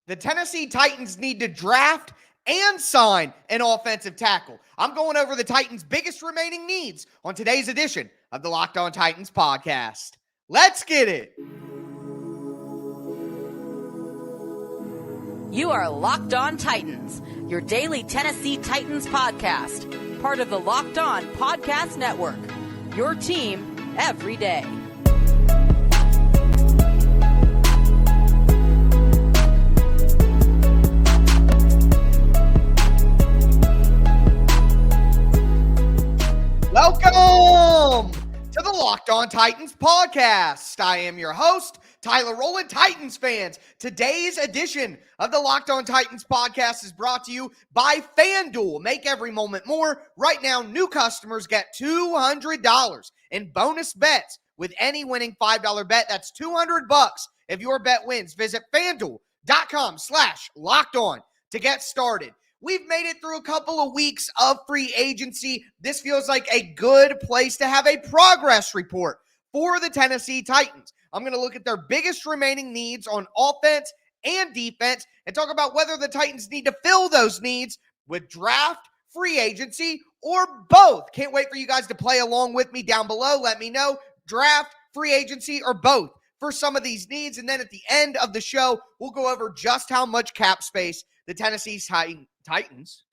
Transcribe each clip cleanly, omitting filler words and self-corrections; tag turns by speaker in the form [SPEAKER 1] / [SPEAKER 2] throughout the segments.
[SPEAKER 1] The Tennessee Titans need to draft and sign an offensive tackle. I'm going over the Titans' biggest remaining needs on today's edition of the Locked On Titans podcast. Let's get it.
[SPEAKER 2] You are Locked On Titans, your daily Tennessee Titans podcast, part of the Locked On Podcast Network, your team every day.
[SPEAKER 1] Welcome to the Locked On Titans podcast. I am your host, Tyler Rowland. Titans fans, today's edition of the Locked On Titans podcast is brought to you by FanDuel. Make every moment more. Right now, new customers get $200 in bonus bets with any winning $5 bet. That's $200 if your bet wins. Visit FanDuel.com/LockedOn to get started. We've made it through a couple of weeks of free agency. This feels like a good place to have a progress report for the Tennessee Titans. I'm going to look at their biggest remaining needs on offense and defense and talk about whether the Titans need to fill those needs with draft, free agency, or both. Can't wait for you guys to play along with me down below. Let me know, draft, free agency, or both for some of these needs. And then at the end of the show, we'll go over just how much cap space the Tennessee Titans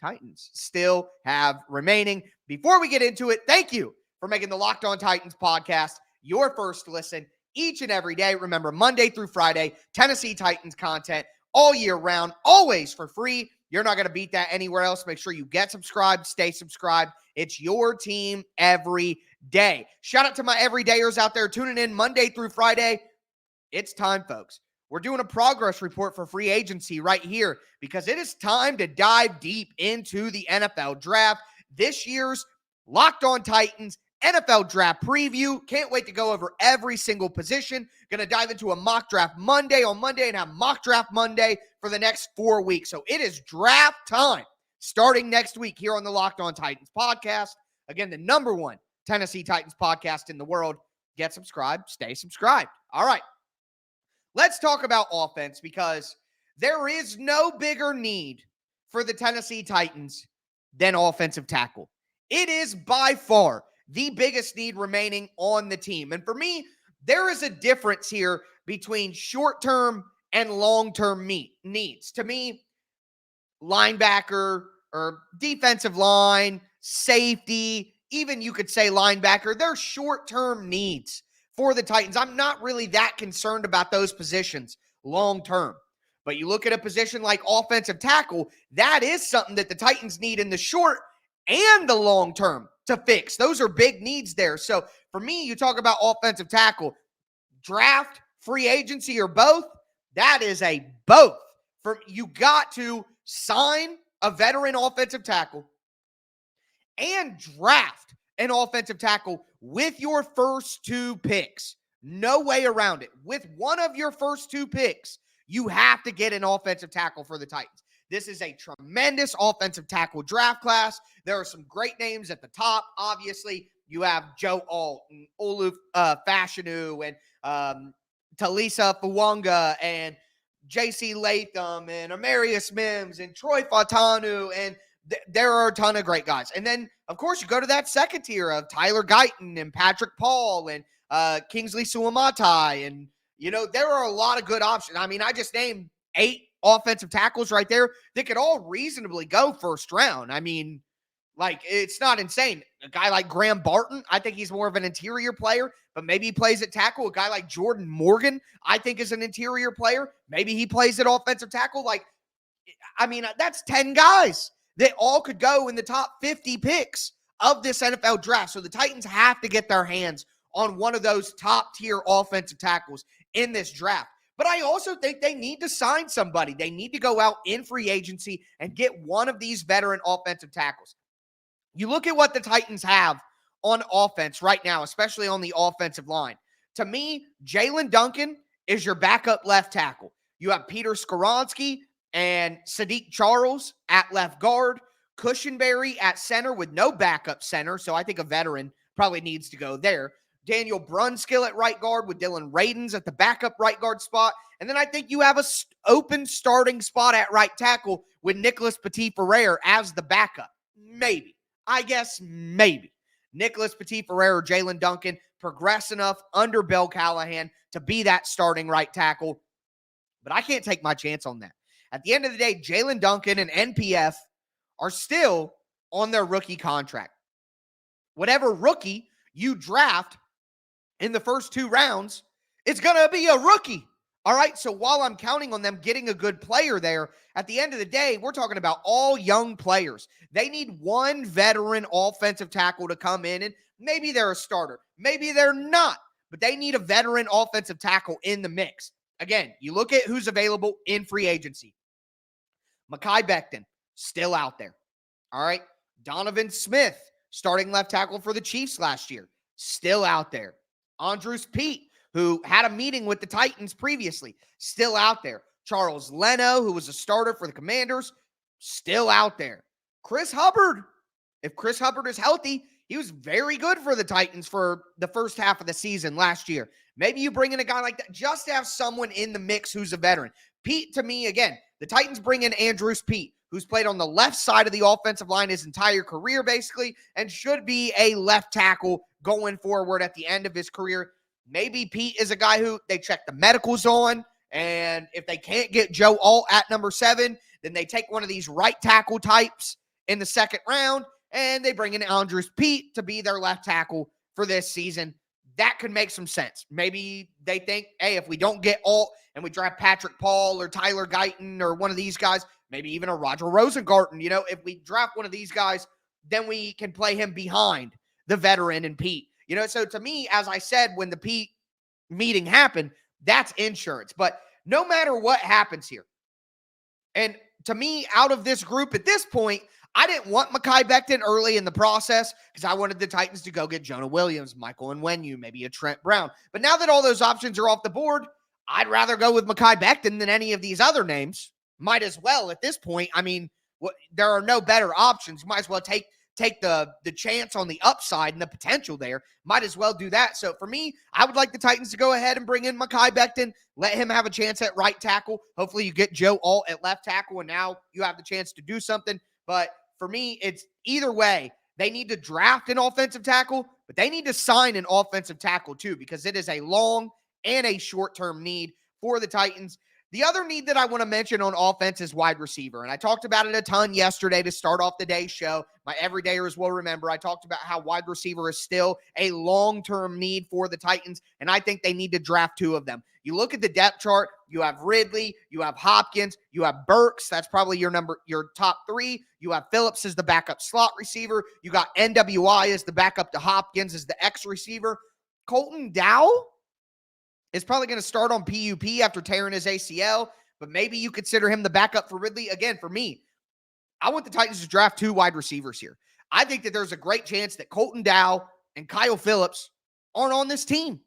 [SPEAKER 1] still have remaining. Before we get into it, thank you for making the Locked On Titans podcast your first listen each and every day. Remember, Monday through Friday, Tennessee Titans content all year round, always for free. You're not going to beat that anywhere else. Make sure you get subscribed, stay subscribed. It's your team every day. Shout out to my everydayers out there tuning in Monday through Friday. It's time, folks. We're doing a progress report for free agency right here because it is time to dive deep into the NFL draft. This year's Locked On Titans NFL draft preview. Can't wait to go over every single position. Going to dive into a mock draft Monday on Monday and have mock draft Monday for the next 4 weeks. So it is draft time starting next week here on the Locked On Titans podcast. Again, the number one Tennessee Titans podcast in the world. Get subscribed, stay subscribed. All right. Let's talk about offense because there is no bigger need for the Tennessee Titans than offensive tackle. It is by far the biggest need remaining on the team. And for me, there is a difference here between short-term and long-term needs. To me, linebacker or defensive line, safety, even you could say linebacker, they're short-term needs for the Titans. I'm not really that concerned about those positions long-term. But you look at a position like offensive tackle, that is something that the Titans need in the short and the long term to fix. Those are big needs there. So for me, you talk about offensive tackle, draft, free agency, or both, that is a both. You got to sign a veteran offensive tackle and draft an offensive tackle with your first 2 picks. No way around it. With one of your first 2 picks, you have to get an offensive tackle for the Titans. This is a tremendous offensive tackle draft class. There are some great names at the top. Obviously, you have Joe Alt and Olu Fashanu and Talisa Fuwanga and J.C. Latham and Amarius Mims and Troy Fautanu, and there are a ton of great guys. And then, of course, you go to that second tier of Tyler Guyton and Patrick Paul and Kingsley Suamatai. And, you know, there are a lot of good options. I mean, I just named 8 offensive tackles right there that could all reasonably go first round. I mean, like, it's not insane. A guy like Graham Barton, I think he's more of an interior player, but maybe he plays at tackle. A guy like Jordan Morgan, I think is an interior player. Maybe he plays at offensive tackle. Like, I mean, that's 10 guys that all could go in the top 50 picks of this NFL draft. So the Titans have to get their hands on one of those top-tier offensive tackles in this draft. But I also think they need to sign somebody. They need to go out in free agency and get one of these veteran offensive tackles. You look at what the Titans have on offense right now, especially on the offensive line. To me, Jalen Duncan is your backup left tackle. You have Peter Skoronski and Sadiq Charles at left guard, Cushenberry at center with no backup center, so I think a veteran probably needs to go there. Daniel Brunskill at right guard with Dylan Radins at the backup right guard spot. And then I think you have a open starting spot at right tackle with Nicholas Petit-Ferrer as the backup. Maybe. I guess maybe. Nicholas Petit-Ferrer or Jalen Duncan progress enough under Bill Callahan to be that starting right tackle. But I can't take my chance on that. At the end of the day, Jalen Duncan and NPF are still on their rookie contract. Whatever rookie you draft in the first 2 rounds, it's going to be a rookie. All right, so while I'm counting on them getting a good player there, at the end of the day, we're talking about all young players. They need one veteran offensive tackle to come in, and maybe they're a starter. Maybe they're not, but they need a veteran offensive tackle in the mix. Again, you look at who's available in free agency. Mekhi Becton, still out there. All right, Donovan Smith, starting left tackle for the Chiefs last year, still out there. Andrews Pete, who had a meeting with the Titans previously, still out there. Charles Leno, who was a starter for the Commanders, still out there. Chris Hubbard, if Chris Hubbard is healthy, he was very good for the Titans for the first half of the season last year. Maybe you bring in a guy like that just to have someone in the mix who's a veteran. Pete, to me, again, the Titans bring in Andrews Pete, who's played on the left side of the offensive line his entire career, basically, and should be a left tackle going forward at the end of his career. Maybe Pete is a guy who they check the medicals on, and if they can't get Joe Alt at number 7, then they take one of these right tackle types in the second round, and they bring in Andrews Pete to be their left tackle for this season. That could make some sense. Maybe they think, hey, if we don't get Alt and we draft Patrick Paul or Tyler Guyton or one of these guys, maybe even a Roger Rosengarten, if we draft one of these guys, then we can play him behind the veteran and Pete. So to me, as I said, when the Pete meeting happened, that's insurance. But no matter what happens here, and to me, out of this group at this point, I didn't want Mekhi Becton early in the process because I wanted the Titans to go get Jonah Williams, Michael Onwenu, maybe a Trent Brown. But now that all those options are off the board, I'd rather go with Mekhi Becton than any of these other names. Might as well at this point. I mean, there are no better options. You might as well take the chance on the upside and the potential there. Might as well do that. So for me, I would like the Titans to go ahead and bring in Mekhi Becton, let him have a chance at right tackle. Hopefully you get Joe Alt at left tackle, and now you have the chance to do something. But for me, it's either way. They need to draft an offensive tackle, but they need to sign an offensive tackle too, because it is a long and a short-term need for the Titans. The other need that I want to mention on offense is wide receiver, and I talked about it a ton yesterday to start off the day's show. My everydayers will remember I talked about how wide receiver is still a long-term need for the Titans, and I think they need to draft 2 of them. You look at the depth chart, you have Ridley, you have Hopkins, you have Burks, that's probably your top 3. You have Phillips as the backup slot receiver. You got NWI as the backup to Hopkins as the X receiver. Colton Dowell is probably going to start on PUP after tearing his ACL, but maybe you consider him the backup for Ridley. Again, for me, I want the Titans to draft 2 wide receivers here. I think that there's a great chance that Colton Dowell and Kyle Phillips aren't on this team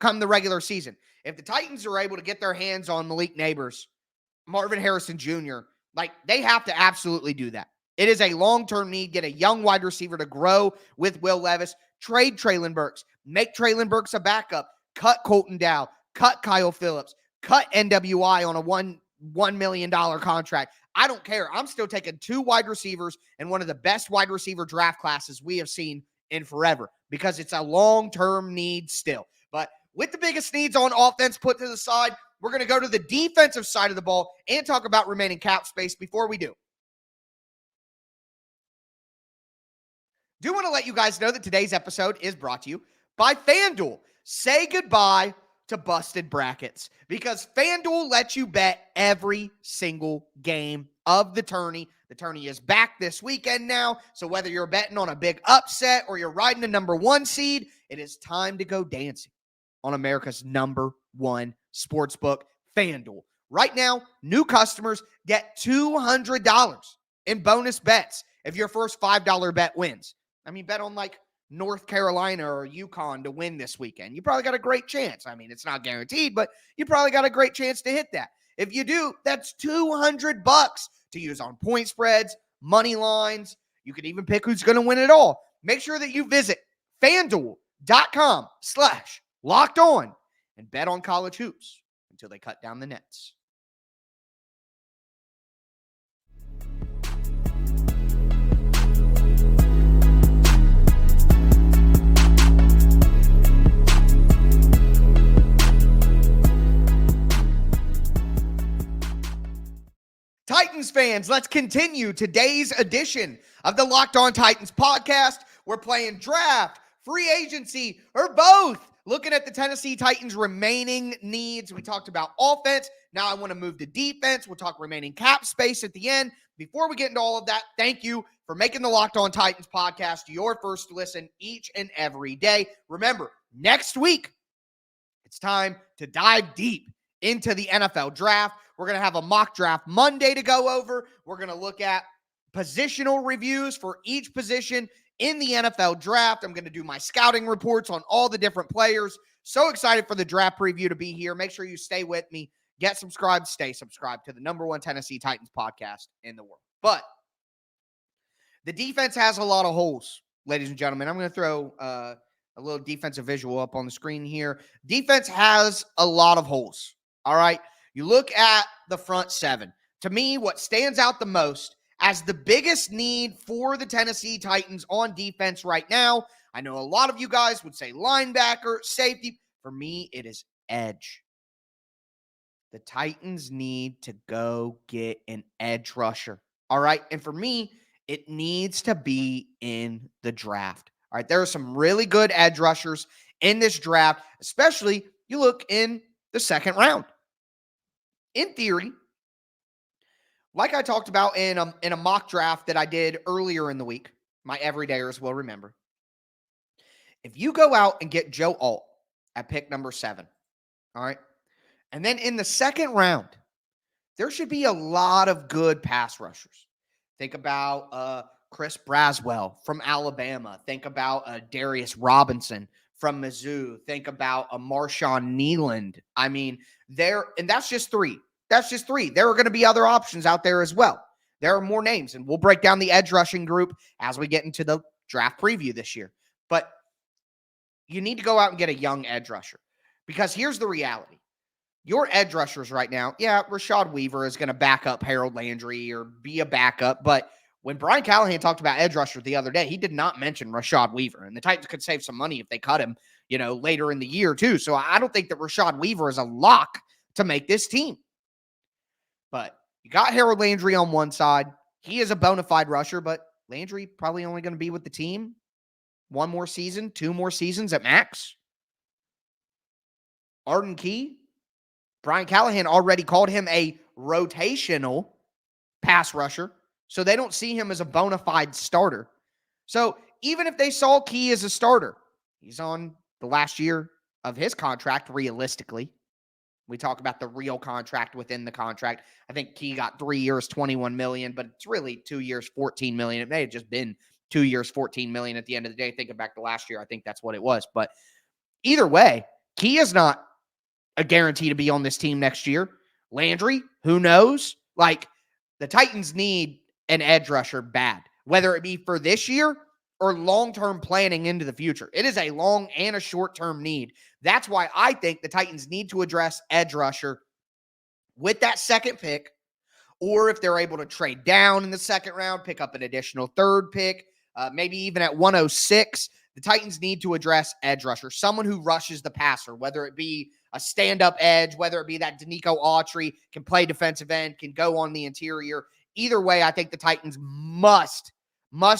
[SPEAKER 1] come the regular season. If the Titans are able to get their hands on Malik Neighbors, Marvin Harrison Jr., they have to absolutely do that. It is a long-term need. Get a young wide receiver to grow with Will Levis. Trade Treylon Burks. Make Treylon Burks a backup. Cut Colton Dowell. Cut Kyle Phillips. Cut NWI on a $1 million contract. I don't care. I'm still taking 2 wide receivers and one of the best wide receiver draft classes we have seen in forever, because it's a long-term need still. But with the biggest needs on offense put to the side, we're going to go to the defensive side of the ball and talk about remaining cap space. Before we do want to let you guys know that today's episode is brought to you by FanDuel. Say goodbye to busted brackets, because FanDuel lets you bet every single game of the tourney. The tourney is back this weekend now, so whether you're betting on a big upset or you're riding a number 1 seed, it is time to go dancing on America's number 1 sportsbook, FanDuel. Right now, new customers get $200 in bonus bets if your first $5 bet wins. I mean, bet on North Carolina or UConn to win this weekend. You probably got a great chance. I mean, it's not guaranteed, but you probably got a great chance to hit that. If you do, that's $200 to use on point spreads, money lines. You could even pick who's going to win it all. Make sure that you visit FanDuel betdq.com/lockedon and bet on college hoops until they cut down the nets. Titans fans, let's continue today's edition of the Locked On Titans podcast. We're playing draft, free agency, or both. Looking at the Tennessee Titans' remaining needs. We talked about offense. Now I want to move to defense. We'll talk remaining cap space at the end. Before we get into all of that, thank you for making the Locked On Titans podcast your first listen each and every day. Remember, next week, it's time to dive deep into the NFL draft. We're going to have a mock draft Monday to go over. We're going to look at positional reviews for each position in the NFL draft. I'm going to do my scouting reports on all the different players. So excited for the draft preview to be here. Make sure you stay with me. Get subscribed, stay subscribed to the #1 Tennessee Titans podcast in the world. But the defense has a lot of holes, ladies and gentlemen. I'm going to throw a little defensive visual up on the screen here. Defense has a lot of holes. All right. You look at the front seven. To me, what stands out the most as the biggest need for the Tennessee Titans on defense right now, I know a lot of you guys would say linebacker, safety. For me, it is edge. The Titans need to go get an edge rusher. All right. And for me, it needs to be in the draft. All right. There are some really good edge rushers in this draft, especially you look in the second round. In theory, like I talked about in a mock draft that I did earlier in the week, my everydayers will remember. If you go out and get Joe Alt at pick number 7, all right, and then in the second round, there should be a lot of good pass rushers. Think about Chris Braswell from Alabama. Think about Darius Robinson from Mizzou. Think about Marshawn Nealand. I mean, and that's just 3. That's just 3. There are going to be other options out there as well. There are more names, and we'll break down the edge rushing group as we get into the draft preview this year. But you need to go out and get a young edge rusher, because here's the reality. Your edge rushers right now, yeah, Rashad Weaver is going to back up Harold Landry or be a backup, but when Brian Callahan talked about edge rusher the other day, he did not mention Rashad Weaver, and the Titans could save some money if they cut him, later in the year too. So I don't think that Rashad Weaver is a lock to make this team. But you got Harold Landry on one side. He is a bona fide rusher, but Landry probably only going to be with the team 1 more season, 2 more seasons at max. Arden Key, Brian Callahan already called him a rotational pass rusher, so they don't see him as a bona fide starter. So even if they saw Key as a starter, he's on the last year of his contract realistically. We talk about the real contract within the contract. I think Key got 3 years, $21 million, but it's really 2 years, $14 million. It may have just been 2 years, $14 million at the end of the day. Thinking back to last year, I think that's what it was. But either way, Key is not a guarantee to be on this team next year. Landry, who knows? Like, the Titans need an edge rusher bad, whether it be for this year or long-term planning into the future. It is a long and a short-term need. That's why I think the Titans need to address edge rusher with that second pick, or if they're able to trade down in the second round, pick up an additional third pick, maybe even at 106, the Titans need to address edge rusher, someone who rushes the passer, whether it be a stand-up edge, whether it be that Danico Autry can play defensive end, can go on the interior. Either way, I think the Titans must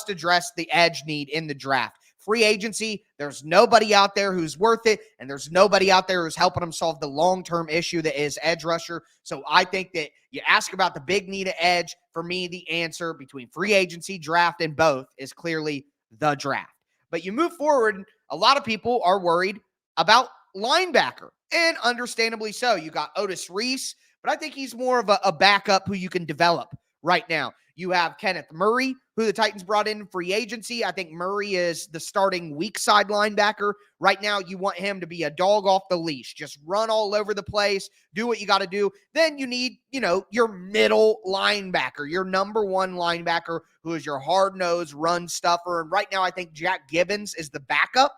[SPEAKER 1] address the edge need in the draft. Free agency, there's nobody out there who's worth it, and there's nobody out there who's helping them solve the long-term issue that is edge rusher. So I think that you ask about the big need of edge. For me, the answer between free agency, draft, and both is clearly the draft. But you move forward, a lot of people are worried about linebacker, and understandably so. You got Otis Reese, but I think he's more of a backup who you can develop right now. You have Kenneth Murray, who the Titans brought in free agency. I think Murray is the starting weak side linebacker. Right now, you want him to be a dog off the leash. Just run all over the place, do what you got to do. Then you need, your middle linebacker, your number 1 linebacker, who is your hard-nosed run stuffer. And right now, I think Jack Gibbons is the backup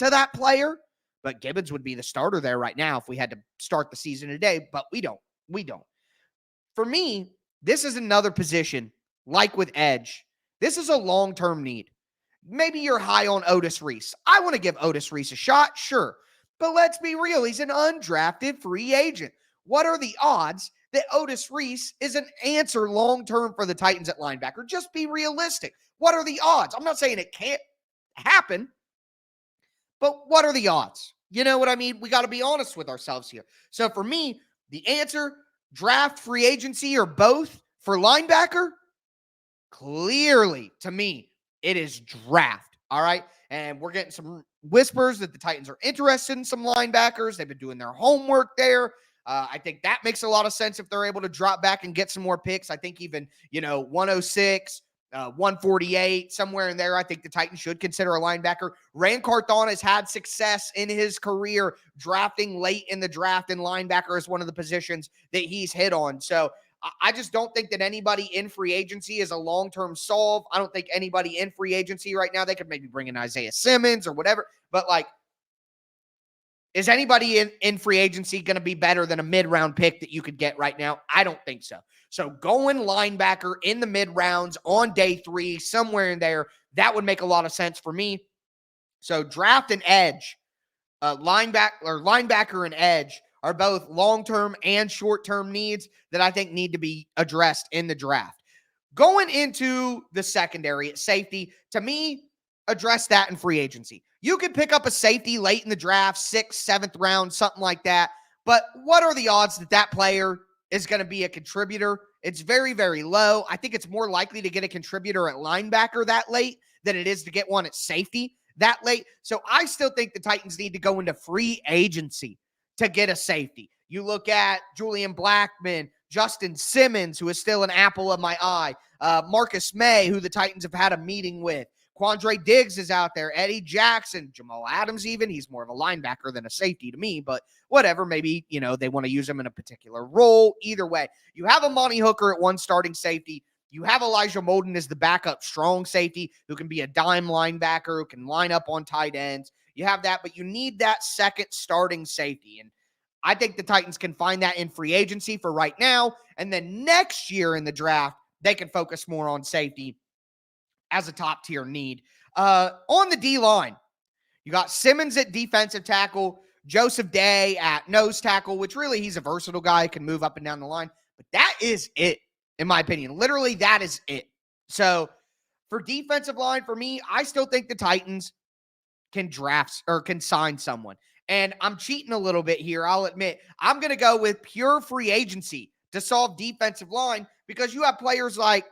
[SPEAKER 1] to that player, but Gibbons would be the starter there right now if we had to start the season today, but we don't. We don't. For me, this is another position, like with edge. This is a long-term need. Maybe you're high on Otis Reese. I want to give Otis Reese a shot, sure. But let's be real. He's an undrafted free agent. What are the odds that Otis Reese is an answer long-term for the Titans at linebacker? Just be realistic. What are the odds? I'm not saying it can't happen, but what are the odds? You know what I mean? We got to be honest with ourselves here. So for me, the answer, draft, free agency, or both for linebacker, clearly, to me, it is draft. All right. And we're getting some whispers that the Titans are interested in some linebackers. They've been doing their homework there. I think that makes a lot of sense if they're able to drop back and get some more picks. I think even, 106, 148, somewhere in there, I think the Titans should consider a linebacker. Rand Carthon has had success in his career drafting late in the draft, and linebacker is one of the positions that he's hit on. So I just don't think that anybody in free agency is a long-term solve. I don't think anybody in free agency right now, they could maybe bring in Isaiah Simmons or whatever, but is anybody in free agency going to be better than a mid-round pick that you could get right now? I don't think so. So going linebacker in the mid-rounds on day 3, somewhere in there, that would make a lot of sense for me. So draft and edge, linebacker and edge are both long-term and short-term needs that I think need to be addressed in the draft. Going into the secondary at safety, to me, address that in free agency. You could pick up a safety late in the draft, 6th, 7th round, something like that. But what are the odds that that player is going to be a contributor? It's very, very low. I think it's more likely to get a contributor at linebacker that late than it is to get one at safety that late. So I still think the Titans need to go into free agency to get a safety. You look at Julian Blackmon, Justin Simmons, who is still an apple of my eye, Marcus May, who the Titans have had a meeting with. Quandre Diggs is out there, Eddie Jackson, Jamal Adams even. He's more of a linebacker than a safety to me, but whatever. Maybe, they want to use him in a particular role. Either way, you have Amani Hooker at one starting safety. You have Elijah Molden as the backup strong safety who can be a dime linebacker, who can line up on tight ends. You have that, but you need that second starting safety. And I think the Titans can find that in free agency for right now. And then next year in the draft, they can focus more on safety as a top tier need. On the D-line, you got Simmons at defensive tackle, Joseph Day at nose tackle, which really he's a versatile guy, can move up and down the line. But that is it, in my opinion. Literally, that is it. So for defensive line, for me, I still think the Titans can draft or can sign someone. And I'm cheating a little bit here, I'll admit. I'm going to go with pure free agency to solve defensive line because you have players like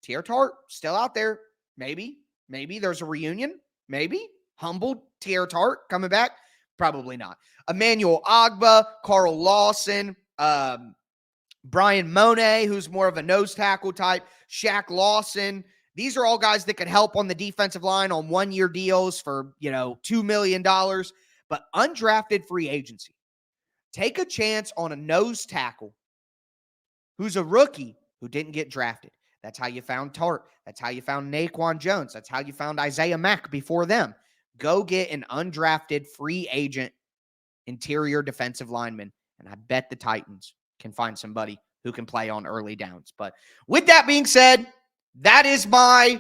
[SPEAKER 1] Tier Tart still out there. Maybe there's a reunion. Maybe humbled Tier Tart coming back. Probably not. Emmanuel Agba, Carl Lawson, Brian Monet, who's more of a nose tackle type, Shaq Lawson. These are all guys that could help on the defensive line on 1-year deals for, $2 million. But undrafted free agency. Take a chance on a nose tackle who's a rookie who didn't get drafted. That's how you found Tart. That's how you found Naquan Jones. That's how you found Isaiah Mack before them. Go get an undrafted free agent interior defensive lineman, and I bet the Titans can find somebody who can play on early downs. But with that being said, that is my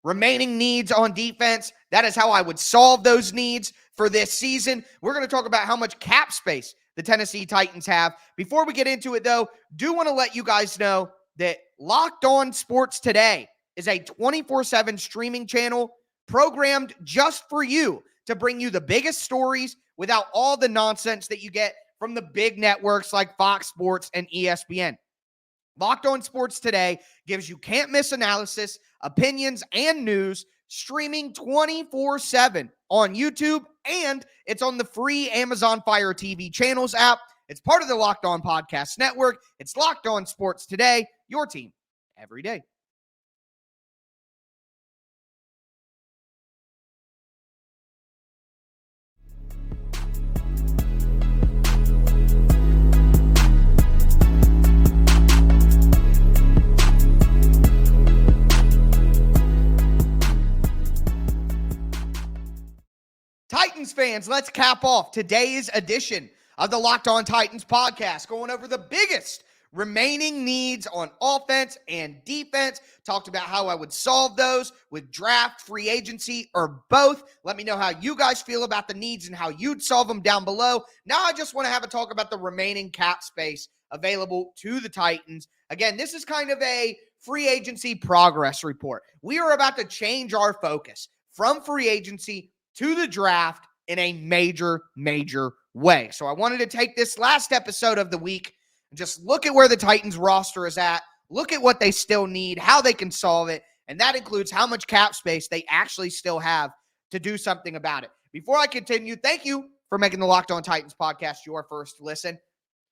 [SPEAKER 1] remaining needs on defense. That is how I would solve those needs for this season. We're going to talk about how much cap space the Tennessee Titans have. Before we get into it, though, do want to let you guys know that Locked On Sports Today is a 24/7 streaming channel programmed just for you to bring you the biggest stories without all the nonsense that you get from the big networks like Fox Sports and ESPN. Locked On Sports Today gives you can't-miss analysis, opinions, and news streaming 24/7 on YouTube, and it's on the free Amazon Fire TV channels app. It's part of the Locked On Podcast Network. It's Locked On Sports Today, your team every day. Titans fans, let's cap off today's edition of the Locked On Titans podcast, going over the biggest remaining needs on offense and defense. Talked about how I would solve those with draft, free agency, or both. Let me know how you guys feel about the needs and how you'd solve them down below. Now I just want to have a talk about the remaining cap space available to the Titans. Again, this is kind of a free agency progress report. We are about to change our focus from free agency to the draft in a major way. So I wanted to take this last episode of the week and just look at where the Titans roster is at, look at what they still need, how they can solve it, and that includes how much cap space they actually still have to do something about it. Before I continue, thank you for making the Locked On Titans podcast your first listen.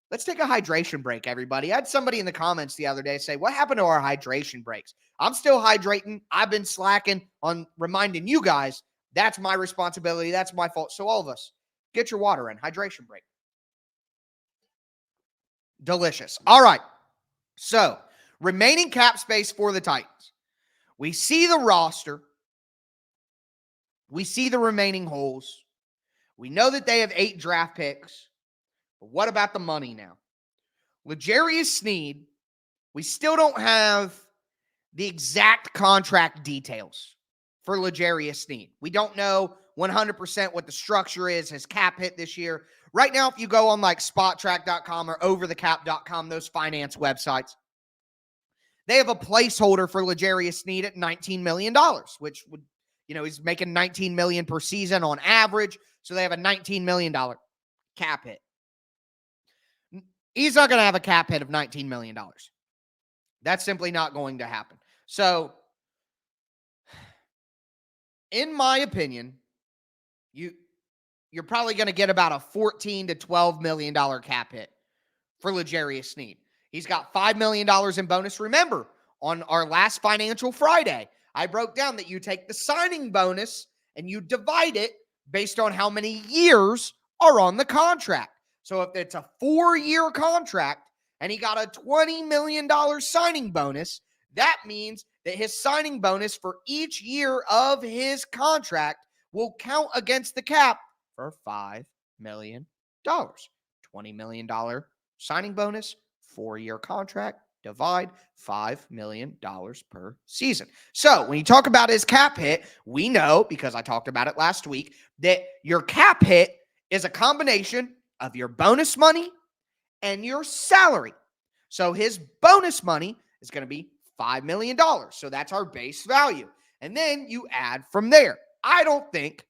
[SPEAKER 1] Let's take a hydration break, everybody. I had somebody in the comments the other day say, what happened to our hydration breaks? I'm still hydrating. I've been slacking on reminding you guys that's my responsibility. That's my fault. So all of us, get your water in. Hydration break. Delicious. All right. So, remaining cap space for the Titans. We see the roster. We see the remaining holes. We know that they have 8 draft picks. But what about the money now? L'Jarius Sneed, we still don't have the exact contract details for L'Jarius Sneed. We don't know 100% what the structure is, his cap hit this year. Right now, if you go on like spottrack.com or overthecap.com, those finance websites, they have a placeholder for L'Jarius Sneed at $19 million, which would, he's making $19 million per season on average. So they have a $19 million cap hit. He's not going to have a cap hit of $19 million. That's simply not going to happen. So, in my opinion, you're probably going to get about a $14 to $12 million cap hit for L'Jarius Sneed. He's got $5 million in bonus. Remember, on our last Financial Friday, I broke down that you take the signing bonus and you divide it based on how many years are on the contract. So if it's a 4-year contract and he got a $20 million signing bonus, that means that his signing bonus for each year of his contract will count against the cap for $5 million. $20 million signing bonus, 4-year contract, divide $5 million per season. So when you talk about his cap hit, we know, because I talked about it last week, that your cap hit is a combination of your bonus money and your salary. So his bonus money is going to be $5 million. So that's our base value. And then you add from there. I don't think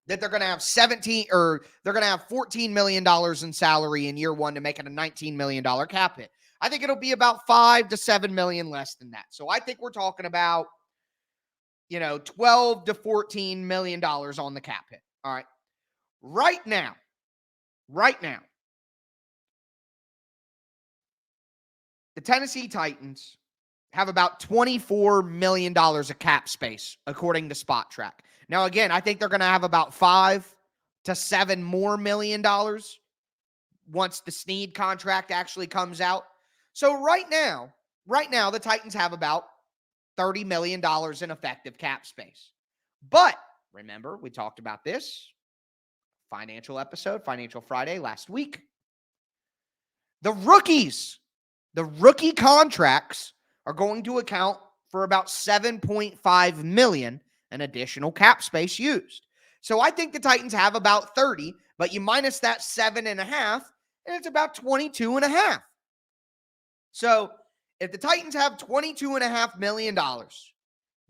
[SPEAKER 1] that they're going to have $14 million in salary in year one to make it a $19 million cap hit. I think it'll be about $5 to $7 million less than that. So I think we're talking about, $12 to $14 million on the cap hit. All right. Right now, the Tennessee Titans have about $24 million of cap space, according to Spot Track. Now, again, I think they're going to have about $5 to $7 more million once the Sneed contract actually comes out. So right now, the Titans have about $30 million in effective cap space. But remember, we talked about this Financial Friday last week. The rookie contracts are going to account for about $7.5 million in additional cap space used. So I think the Titans have about 30, but you minus that 7.5, and it's about 22.5. So if the Titans have $22.5 million,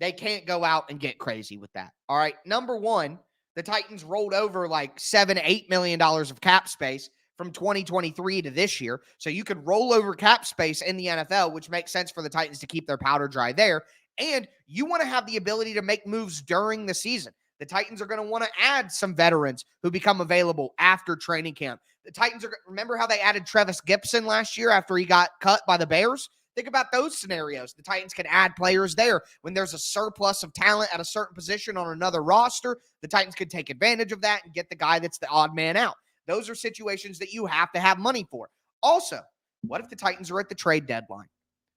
[SPEAKER 1] they can't go out and get crazy with that. All right. Number one, the Titans rolled over like $7 to $8 million of cap space from 2023 to this year. So you could roll over cap space in the NFL, which makes sense for the Titans to keep their powder dry there. And you want to have the ability to make moves during the season. The Titans are going to want to add some veterans who become available after training camp. The Titans remember how they added Travis Gibson last year after he got cut by the Bears? Think about those scenarios. The Titans can add players there. When there's a surplus of talent at a certain position on another roster, the Titans could take advantage of that and get the guy that's the odd man out. Those are situations that you have to have money for. Also, what if the Titans are at the trade deadline?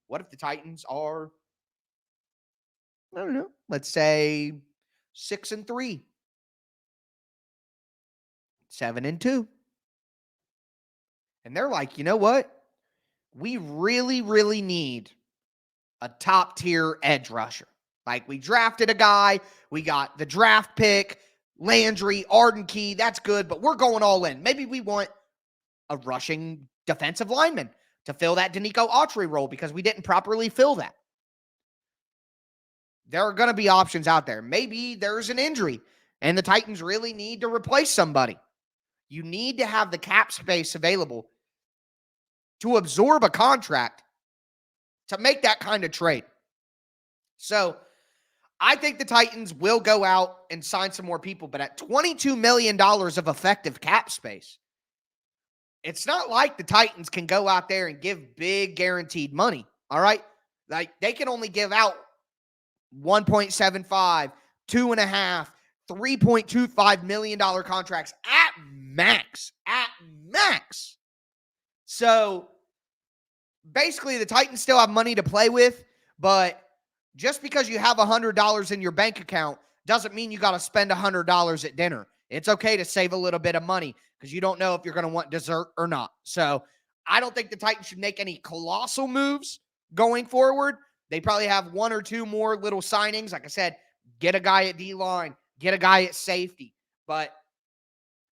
[SPEAKER 1] What if the Titans are, I don't know, let's say 6-3? 7-2. And they're like, you know what? We really, really need a top-tier edge rusher. Like, we drafted a guy. We got the draft pick, Landry, Arden Key. That's good, but we're going all in. Maybe we want a rushing defensive lineman to fill that Danico Autry role because we didn't properly fill that. There are going to be options out there. Maybe there's an injury and the Titans really need to replace somebody. You need to have the cap space available to absorb a contract to make that kind of trade. So I think the Titans will go out and sign some more people, but at $22 million of effective cap space, it's not like the Titans can go out there and give big guaranteed money, all right? Like, they can only give out 1.75, 2.5, $3.25 million contracts at max. So basically, the Titans still have money to play with, but just because you have $100 in your bank account doesn't mean you got to spend $100 at dinner. It's okay to save a little bit of money because you don't know if you're going to want dessert or not. So I don't think the Titans should make any colossal moves going forward. They probably have one or two more little signings. Like I said, get a guy at D-line, get a guy at safety. But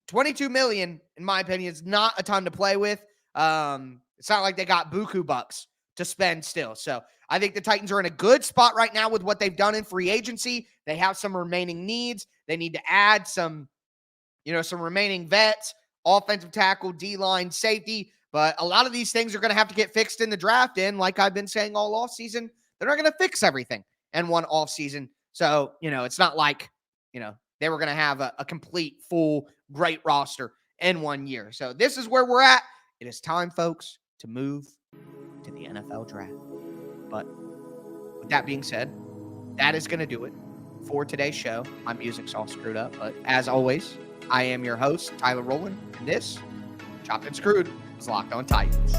[SPEAKER 1] $22 million, in my opinion, is not a ton to play with. It's not like they got buku bucks to spend still. So I think the Titans are in a good spot right now with what they've done in free agency. They have some remaining needs. They need to add some remaining vets, offensive tackle, D-line, safety. But a lot of these things are going to have to get fixed in the draft. And like I've been saying all offseason, they're not going to fix everything in one offseason. So, it's not like, they were going to have a complete, full, great roster in 1 year. So this is where we're at. It is time, folks, to move to the NFL draft. But with that being said, that is going to do it for today's show. My music's all screwed up, but as always, I am your host, Tyler Rowland, and this, Chopped and Screwed, is Locked on Titans.